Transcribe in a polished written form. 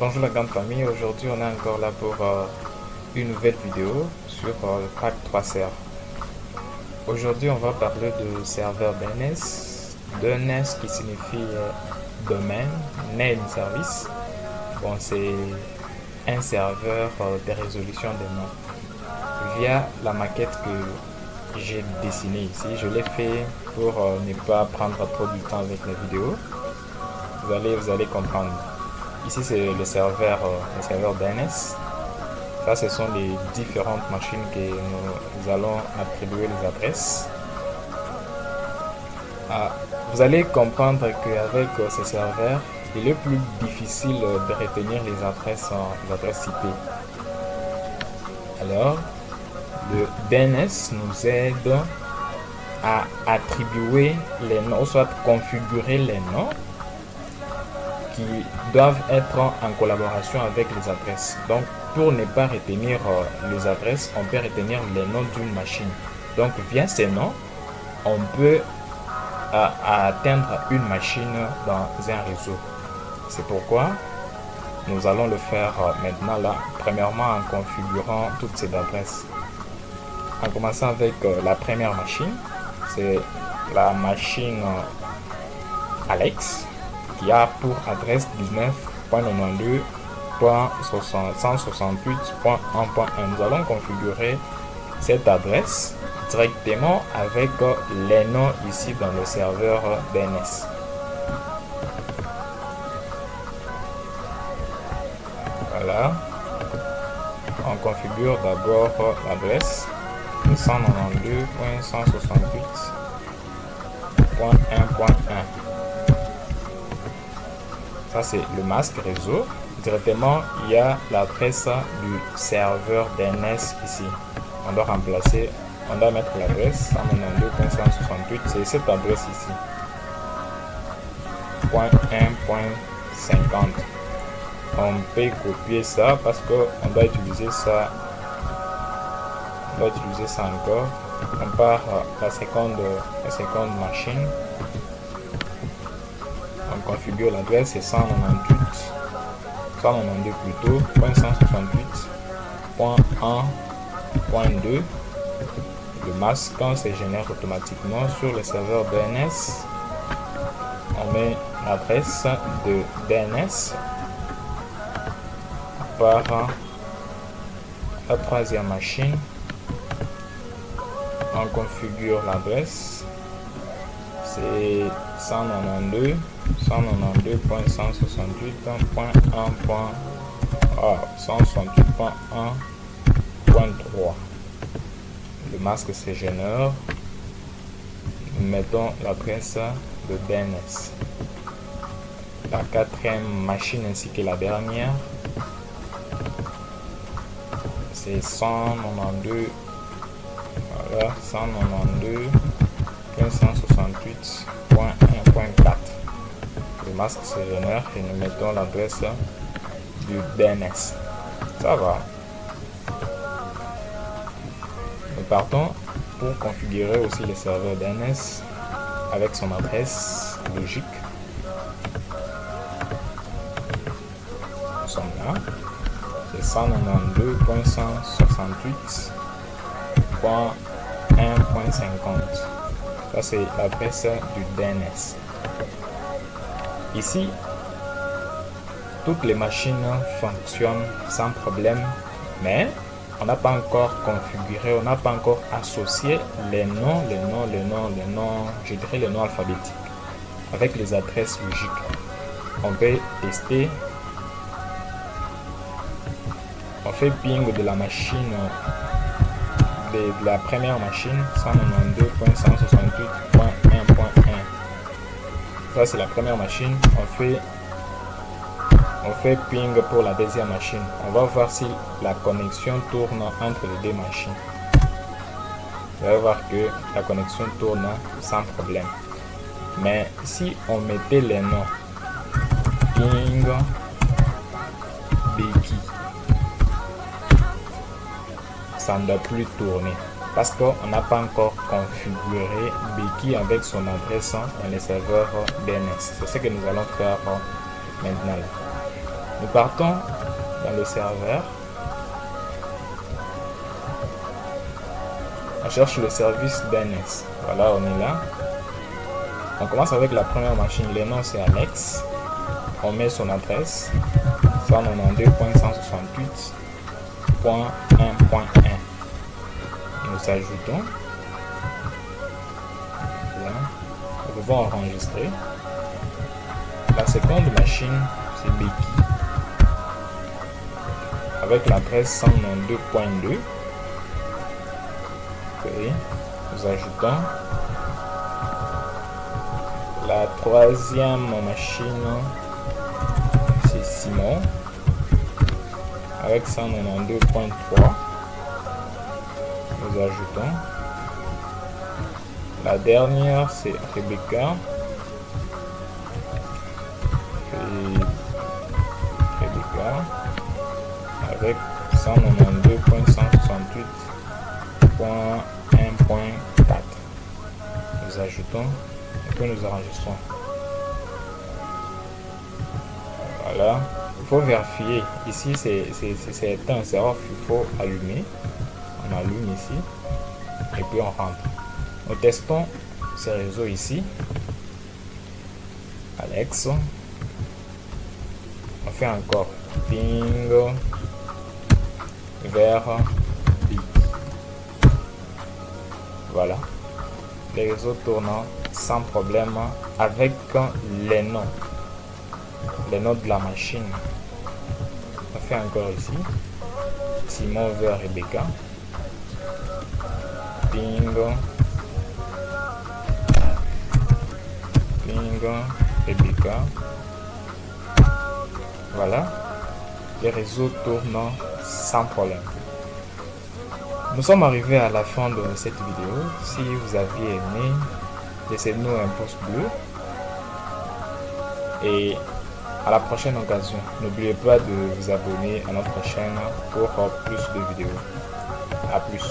Bonjour la grande famille, aujourd'hui on est encore là pour une nouvelle vidéo sur le pack 3CR. Aujourd'hui on va parler de serveur DNS, DNS qui signifie domaine, name service. Bon, c'est un serveur de résolution des noms. Via la maquette que j'ai dessinée ici, je l'ai fait pour ne pas prendre trop du temps avec la vidéo. Vous allez comprendre. Ici, c'est le serveur DNS. Ça, ce sont les différentes machines que nous allons attribuer les adresses. Vous allez comprendre qu'avec ces serveurs, il est plus difficile de retenir les adresses IP. Alors, le DNS nous aide à attribuer les noms, soit configurer les noms qui doivent être en collaboration avec les adresses. Donc, pour ne pas retenir les adresses, on peut retenir les noms d'une machine. Donc, via ces noms, on peut atteindre une machine dans un réseau. C'est pourquoi nous allons le faire maintenant là, premièrement en configurant toutes ces adresses. En commençant avec la première machine, c'est la machine Alex, qui a pour adresse 19.92.168.1.1. Nous allons configurer cette adresse directement avec les noms ici dans le serveur DNS. Voilà. On configure d'abord l'adresse 192.168.1.1. Ça, c'est le masque réseau. Directement, il y a l'adresse du serveur DNS ici. On doit mettre l'adresse 192.168. C'est cette adresse ici. .1.50. On peut copier ça parce qu'on doit utiliser ça. Encore. On part à la seconde machine. On configure l'adresse, c'est 192 plutôt, .168.1.2. Le masque, quand se génère automatiquement sur le serveur DNS, on met l'adresse de DNS par la troisième machine. On configure l'adresse, c'est 192.168.1.3. Le masque se génère. Nous mettons l'adresse de DNS. La quatrième machine ainsi que la dernière, c'est 192. Voilà, 192.168.1.4. Le masque se génère et nous mettons l'adresse du DNS. Ça va. Nous partons pour configurer aussi le serveur DNS avec son adresse logique. Nous sommes là. C'est 192.168.1.50. Ça, c'est l'adresse du DNS. Ici, toutes les machines fonctionnent sans problème, mais on n'a pas encore configuré, on n'a pas encore associé les noms, je dirais les noms alphabétiques avec les adresses logiques. On peut tester. On fait ping de la machine, de la première machine, 192.168.1.1. Ça, c'est la première machine. On fait ping pour la deuxième machine. On va voir si la connexion tourne entre les deux machines. Vous allez voir que la connexion tourne sans problème. Mais si on mettait les noms ping Becky, ça ne doit plus tourner parce qu'on n'a pas encore configuré Becky avec son adresse dans les serveurs DNS. C'est ce que nous allons faire maintenant. Nous partons dans le serveur. On cherche le service DNS. Voilà, on est là. On commence avec la première machine. Le nom c'est Alex. On met son adresse 192.168.1.1. Nous ajoutons. Là. Nous pouvons enregistrer. La seconde machine c'est Becky avec l'adresse 192.2. Okay. Nous ajoutons. La troisième machine c'est Simon avec 192.3. Nous ajoutons. La dernière c'est Rebecca. Avec 192.168.1.4. Nous ajoutons et puis nous enregistrons. Voilà. Il faut vérifier. Ici c'est éteint, c'est off. Il faut allumer. On allume ici et puis on rentre. Nous testons ces réseaux ici. Alex. On fait encore ping vers big. Voilà. Les réseaux tournent sans problème avec les noms de la machine. On fait encore ici Simon vers Rebecca. Ping Rebecca. Voilà, les réseaux tournent sans problème. Nous sommes arrivés à la fin de cette vidéo. Si vous aviez aimé, laissez-nous un pouce bleu. Et à la prochaine occasion, n'oubliez pas de vous abonner à notre chaîne pour plus de vidéos. A plus.